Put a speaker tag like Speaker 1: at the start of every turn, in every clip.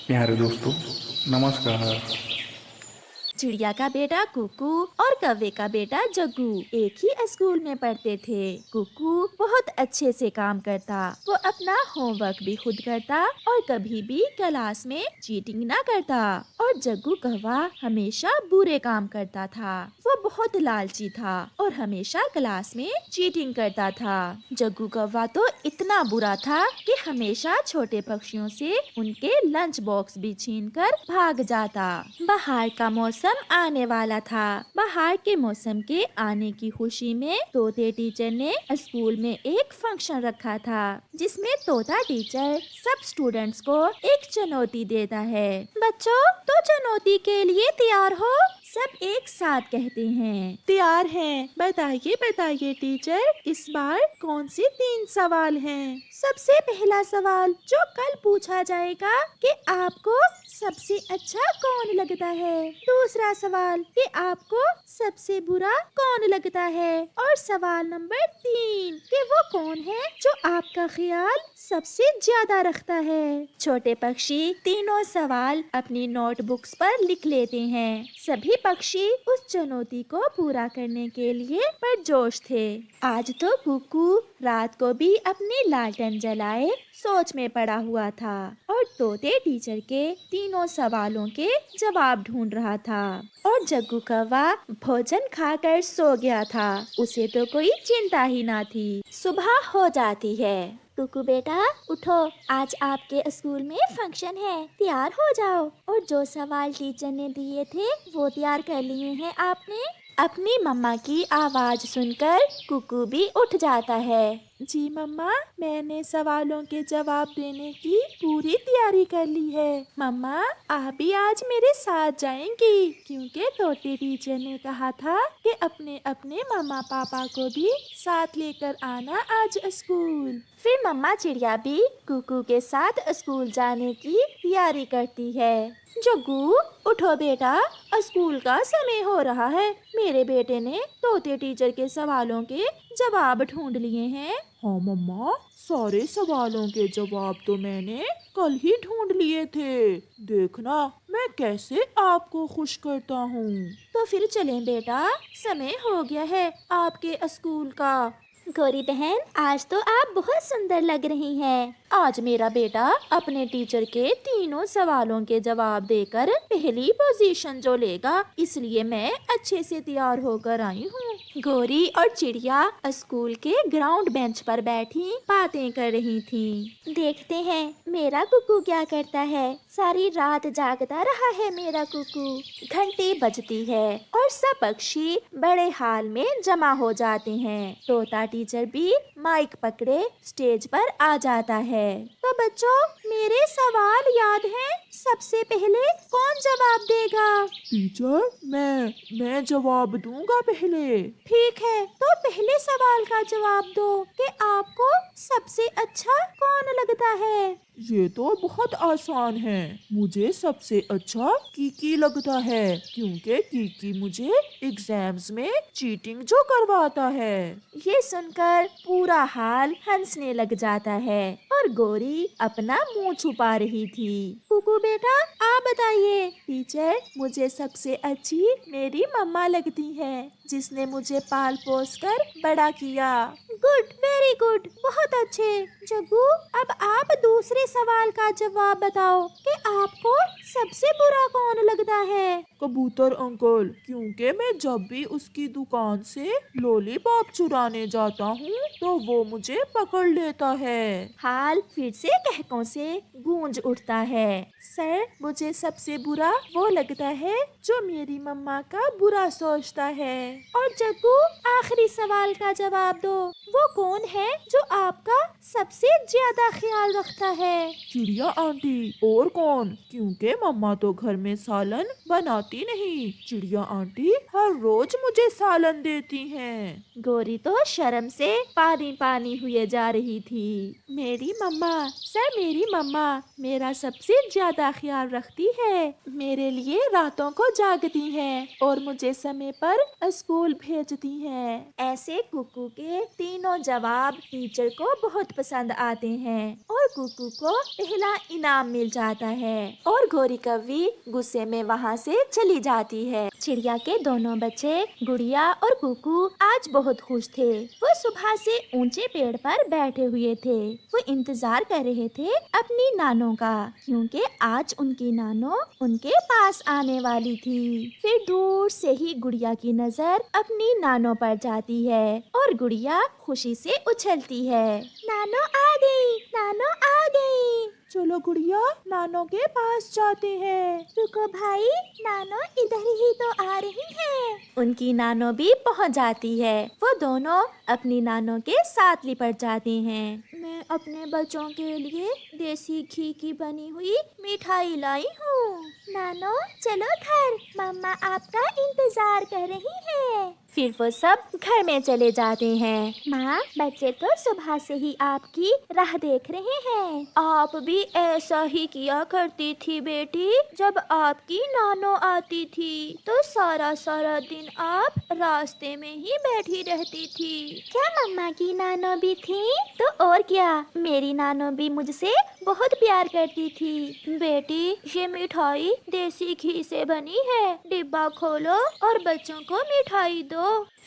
Speaker 1: प्यारे दोस्तों, नमस्कार।
Speaker 2: चिड़िया का बेटा कुकू और कौवे का बेटा जग्गू एक ही स्कूल में पढ़ते थे। कुकू बहुत अच्छे से काम करता, वो अपना होमवर्क भी खुद करता और कभी भी क्लास में चीटिंग ना करता। और जग्गू कौवा हमेशा बुरे काम करता था, वो बहुत लालची था और हमेशा क्लास में चीटिंग करता था। जग्गू कौवा तो इतना बुरा था कि हमेशा छोटे पक्षियों से उनके लंच बॉक्स भी छीनकर भाग जाता। बाहर का मौसम आने वाला था। बाहर के मौसम के आने की खुशी में तोते टीचर ने स्कूल में एक फंक्शन रखा था, जिसमें तोता टीचर सब स्टूडेंट्स को एक चुनौती देता है। बच्चों, तो चुनौती के लिए तैयार हो? सब एक साथ कहते हैं, तैयार हैं। बताइए बताइए टीचर, इस बार कौन से 3 सवाल हैं? सबसे पहला सवाल जो कल पूछा जाएगा कि आपको सबसे अच्छा कौन लगता है। दूसरा सवाल कि आपको सबसे बुरा कौन लगता है। और सवाल नंबर 3 कि वो कौन है जो आपका ख्याल सबसे ज्यादा रखता है। छोटे पक्षी तीनों सवाल अपनी नोटबुक्स पर लिख लेते हैं। सभी पक्षी उस चुनौती को पूरा करने के लिए पुरजोश थे। आज तो कुकू रात को भी अपनी लालटेन जलाए सोच में पड़ा हुआ था और तोते टीचर के तीनों सवालों के जवाब ढूंढ रहा था। और जग्गू कौवा भोजन खाकर सो गया था, उसे तो कोई चिंता ही ना थी। सुबह हो जाती है। कुकू बेटा उठो, आज आपके स्कूल में फंक्शन है, तैयार हो जाओ। और जो सवाल टीचर ने दिए थे वो तैयार कर लिए हैं आपने? अपनी मम्मा की आवाज सुनकर कुकू भी उठ जाता है। जी मम्मा, मैंने सवालों के जवाब देने की पूरी तैयारी कर ली है। मम्मा, आप भी आज मेरे साथ जाएंगी, क्योंकि तोते टीचर ने कहा था कि अपने अपने मम्मा पापा को भी साथ लेकर आना आज स्कूल। फिर मम्मा चिड़िया भी कुकू के साथ स्कूल जाने की तैयारी करती है। जग्गू उठो बेटा, स्कूल का समय हो रहा है। मेरे बेटे ने तोते टीचर के सवालों के जवाब ढूंढ लिए हैं।
Speaker 3: हाँ मम्मा, सारे सवालों के जवाब तो मैंने कल ही ढूंढ लिए थे। देखना मैं कैसे आपको खुश करता हूँ।
Speaker 2: तो फिर चलें बेटा, समय हो गया है आपके स्कूल का। गौरी बहन, आज तो आप बहुत सुंदर लग रही हैं। आज मेरा बेटा अपने टीचर के तीनों सवालों के जवाब देकर पहली पोजीशन जो लेगा, इसलिए मैं अच्छे से तैयार होकर आई हूँ। गौरी और चिड़िया स्कूल के ग्राउंड बेंच पर बैठी बातें कर रही थी। देखते हैं मेरा कुकू क्या करता है। सारी रात जागता रहा है मेरा कुकू। घंटी बजती है और सब पक्षी बड़े हाल में जमा हो जाते हैं। तोता टीचर भी माइक पकड़े स्टेज पर आ जाता है। तो बच्चों, मेरे सवाल याद हैं? सबसे पहले कौन जवाब देगा?
Speaker 3: टीचर, मैं जवाब दूंगा पहले।
Speaker 2: ठीक है, तो पहले सवाल का जवाब दो कि आपको सबसे अच्छा कौन लगता है।
Speaker 3: ये तो बहुत आसान है। मुझे सबसे अच्छा कीकी लगता है, क्योंकि कीकी मुझे एग्जाम्स में चीटिंग जो करवाता है।
Speaker 2: ये सुनकर पूरा हाल हंसने लग जाता है और गौरी अपना मुंह छुपा रही थी। कुकू बेटा, आप बताइए। टीचर, मुझे सबसे अच्छी मेरी मम्मा लगती है, जिसने मुझे पाल पोस कर बड़ा किया। गुड, वेरी गुड, बहुत अच्छे। जग्गू, अब आप दूसरे सवाल का जवाब बताओ कि आपको सबसे बुरा कौन लगता है।
Speaker 3: कबूतर अंकल, क्योंकि मैं जब भी उसकी दुकान से लॉलीपॉप चुराने जाता हूँ तो वो मुझे पकड़ लेता है।
Speaker 2: हाल फिर से कहकों से गूंज उठता है। सर, मुझे सबसे बुरा वो लगता है जो मेरी मम्मा का बुरा सोचता है। और जग्गू, आखिरी सवाल का जवाब दो, वो कौन है जो आपका सबसे ज्यादा ख्याल रखता है।
Speaker 3: चिड़िया आंटी। और कौन, क्योंकि मम्मा तो घर में सालन बनाती नहीं। चिड़िया आंटी हर रोज मुझे सालन देती हैं।
Speaker 2: गौरी तो शर्म से पानी पानी हुए जा रही थी। मेरी मम्मा, सर मेरी मम्मा मेरा सबसे ज्यादा ख्याल रखती है। मेरे लिए रातों को जागती हैं और मुझे समय पर स्कूल भेजती हैं। ऐसे कुकू के तीन तीनों जवाब टीचर को बहुत पसंद आते हैं और कुकू को पहला इनाम मिल जाता है और गौरी कौवी गुस्से में वहाँ से चली जाती है। चिड़िया के दोनों बच्चे गुड़िया और कुकू आज बहुत खुश थे। वो सुबह से ऊंचे पेड़ पर बैठे हुए थे। वो इंतजार कर रहे थे अपनी नानों का, क्योंकि आज उनकी नानो उनके पास आने वाली थी। फिर दूर से ही गुड़िया की नजर अपनी नानो पर जाती है और गुड़िया खुशी से उछलती है। नानो आ गई, नानो आ गई।
Speaker 3: चलो गुड़िया, नानो के पास जाते हैं।
Speaker 2: रुको भाई, नानो इधर ही तो आ रही है। उनकी नानो भी पहुंच जाती है। वो दोनों अपनी नानो के साथ लिपट जाते हैं। मैं अपने बच्चों के लिए देसी घी की बनी हुई मिठाई लाई हूँ। नानो चलो घर, मम्मा आपका इंतजार कर रही है। फिर वो सब घर में चले जाते हैं। माँ, बच्चे तो सुबह से ही आपकी राह देख रहे हैं। आप भी ऐसा ही किया करती थी बेटी। जब आपकी नानो आती थी तो सारा सारा दिन आप रास्ते में ही बैठी रहती थी। क्या मम्मा की नानो भी थी? तो और क्या, मेरी नानो भी मुझसे बहुत प्यार करती थी। बेटी, ये मिठाई देसी घी से बनी है, डिब्बा खोलो और बच्चों को मिठाई दो।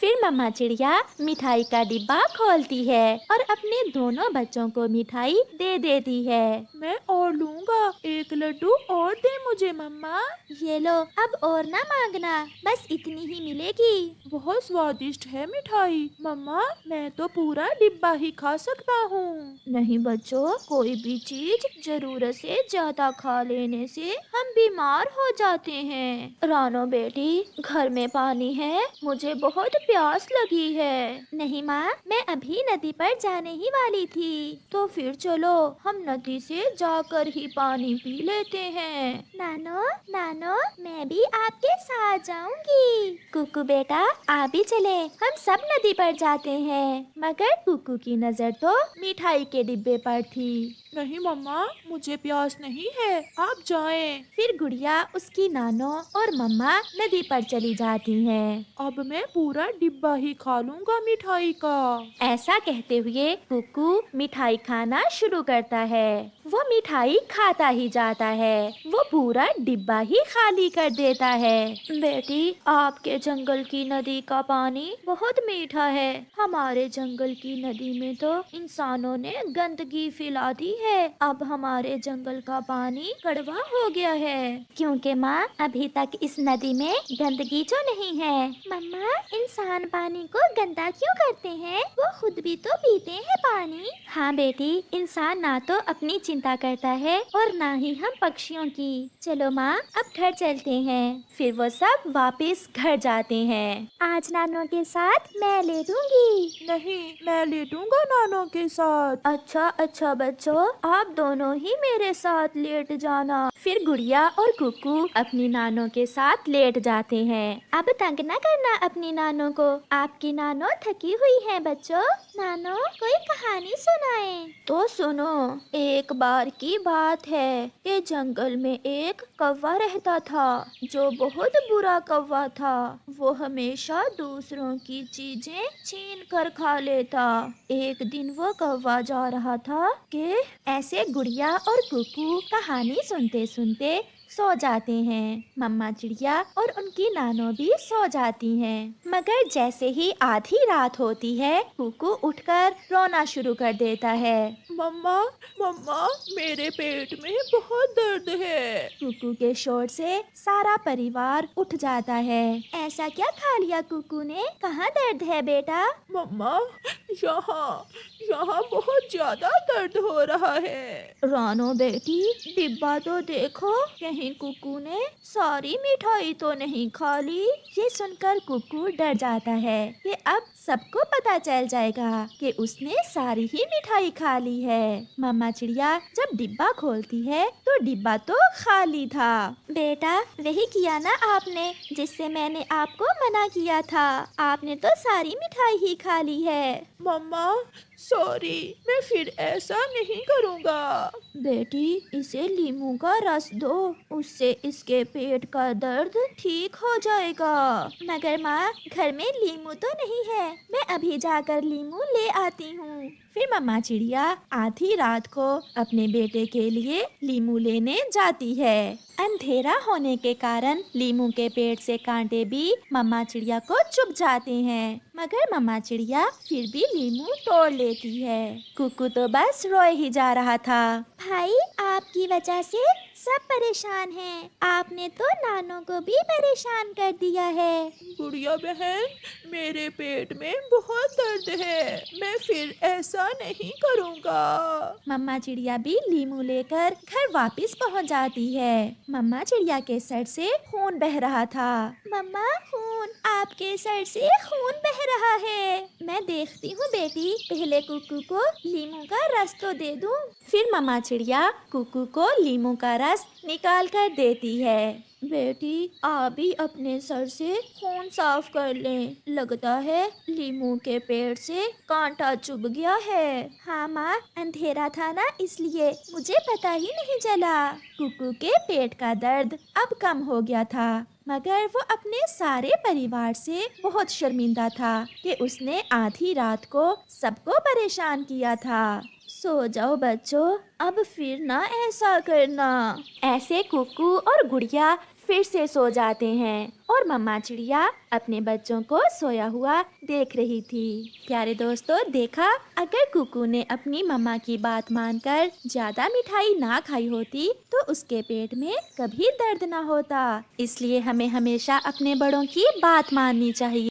Speaker 2: फिर मम्मा चिड़िया मिठाई का डिब्बा खोलती है और अपने दोनों बच्चों को मिठाई दे देती है।
Speaker 3: मैं और लूँगा, एक लड्डू और दे मुझे मम्मा।
Speaker 2: ये लो, अब और ना मांगना, बस इतनी ही मिलेगी।
Speaker 3: बहुत स्वादिष्ट है मिठाई मम्मा, मैं तो पूरा डिब्बा ही खा सकता हूँ।
Speaker 2: नहीं बच्चों, कोई भी चीज जरूरत से ज्यादा खा लेने से हम बीमार हो जाते हैं। रानो बेटी, घर में पानी है, मुझे बहुत प्यास लगी है। नहीं माँ, मैं अभी नदी पर जाने ही वाली थी। तो फिर चलो हम नदी से जाकर ही पानी पी लेते हैं। नानो, नानो, मैं भी आपके साथ जाऊंगी। कुकू बेटा, आप भी चले, हम सब नदी पर जाते हैं। मगर कुकू की नजर तो मिठाई के डिब्बे पर थी।
Speaker 3: नहीं मम्मा, मुझे प्यास नहीं है, आप जाएं।
Speaker 2: फिर गुड़िया, उसकी नानो और मम्मा नदी पर चली जाती हैं।
Speaker 3: अब मैं पूरा डिब्बा ही खा लूँगा मिठाई का।
Speaker 2: ऐसा कहते हुए कुकू मिठाई खाना शुरू करता है। वो मिठाई खाता ही जाता है। वो पूरा डिब्बा ही खाली कर देता है। बेटी, आपके जंगल की नदी का पानी बहुत मीठा है। हमारे जंगल की नदी में तो इंसानों ने गंदगी फैला दी है। अब हमारे जंगल का पानी कड़वा हो गया है। क्योंकि माँ, अभी तक इस नदी में गंदगी जो नहीं है। मम्मा, इंसान पानी को गंदा क्यों करते हैं? वो खुद भी तो पीते हैं पानी। हाँ बेटी, इंसान ना तो अपनी चिंता करता है और ना ही हम पक्षियों की। चलो माँ, अब घर चलते हैं। फिर वो सब वापस घर जाते हैं। आज नानो के साथ मैं लेटूंगी।
Speaker 3: नहीं, मैं लेटूंगा नानो के साथ।
Speaker 2: अच्छा अच्छा बच्चों, आप दोनों ही मेरे साथ लेट जाना। फिर गुड़िया और कुकू अपनी नानो के साथ लेट जाते हैं। अब तंग न करना अपनी नानो को, आपकी नानो थकी हुई है बच्चों। नानो, कोई कहानी सुनाए। तो सुनो, एक बार की बात है कि जंगल में एक कौवा रहता था जो बहुत बुरा कौवा था। वो हमेशा दूसरों की चीजें छीन कर खा लेता। एक दिन वो कौवा जा रहा था कि ऐसे गुड़िया और कुकू कहानी सुनते सुनते सो जाते हैं। मम्मा चिड़िया और उनकी नानो भी सो जाती हैं। मगर जैसे ही आधी रात होती है, कुकू उठकर रोना शुरू कर देता है।
Speaker 3: मम्मा, मम्मा, मेरे पेट में बहुत दर्द है।
Speaker 2: कुकू के शोर से सारा परिवार उठ जाता है। ऐसा क्या खा लिया कुकू ने? कहाँ दर्द है बेटा?
Speaker 3: मम्मा, यहाँ यहाँ बहुत ज्यादा दर्द हो रहा है।
Speaker 2: रानो बेटी, डिब्बा तो देखो, कहीं कुकू ने सारी मिठाई तो नहीं खा ली। ये सुनकर कुकू डर जाता है कि अब सबको पता चल जाएगा कि उसने सारी ही मिठाई खा ली है। मम्मा चिड़िया जब डिब्बा खोलती है तो डिब्बा तो खाली था। बेटा, वही किया ना आपने जिससे मैंने आपको मना किया था। आपने तो सारी मिठाई ही खा ली है।
Speaker 3: मम्मा सॉरी, मैं फिर ऐसा नहीं करूँगा।
Speaker 2: बेटी, इसे लीमू का रस दो, उससे इसके पेट का दर्द ठीक हो जाएगा। मगर माँ, घर में लीमू तो नहीं है, मैं अभी जाकर लीमू ले आती हूँ। फिर मम्मा चिड़िया आधी रात को अपने बेटे के लिए लीमू लेने जाती है। अंधेरा होने के कारण लीमू के पेट से कांटे भी मम्मा चिड़िया को चुभ जाते हैं, मगर मम्मा चिड़िया फिर भी लीमू तोड़ लेती है। कुकू तो बस रोए ही जा रहा था। भाई, आपकी वजह से सब परेशान हैं। आपने तो नानों को भी परेशान कर दिया है।
Speaker 3: गुड़िया बहन, मेरे पेट में बहुत दर्द है, मैं फिर ऐसा नहीं करूँगा।
Speaker 2: मम्मा चिड़िया भी लीमू लेकर घर वापस पहुंच जाती है। मम्मा चिड़िया के सर से खून बह रहा था। मम्मा, खून, आपके सर से खून बह रहा है। मैं देखती हूँ बेटी, पहले कुकू को लीमू का रस तो दे दूं। फिर मम्मा चिड़िया कुकू को लीमू का रस निकाल कर देती है। बेटी, आप भी अपने सर से खून साफ कर लें। लगता है लीमू के पेड़ से कांटा चुभ गया है। हाँ माँ, अंधेरा था ना, इसलिए मुझे पता ही नहीं चला। कुकू के पेट का दर्द अब कम हो गया था, मगर वो अपने सारे परिवार से बहुत शर्मिंदा था कि उसने आधी रात को सबको परेशान किया था। सो जाओ बच्चों, अब फिर ना ऐसा करना। ऐसे कुकू और गुड़िया फिर से सो जाते हैं और मम्मा चिड़िया अपने बच्चों को सोया हुआ देख रही थी। प्यारे दोस्तों, देखा, अगर कुकू ने अपनी मम्मा की बात मानकर ज्यादा मिठाई ना खाई होती तो उसके पेट में कभी दर्द ना होता। इसलिए हमें हमेशा अपने बड़ों की बात माननी चाहिए।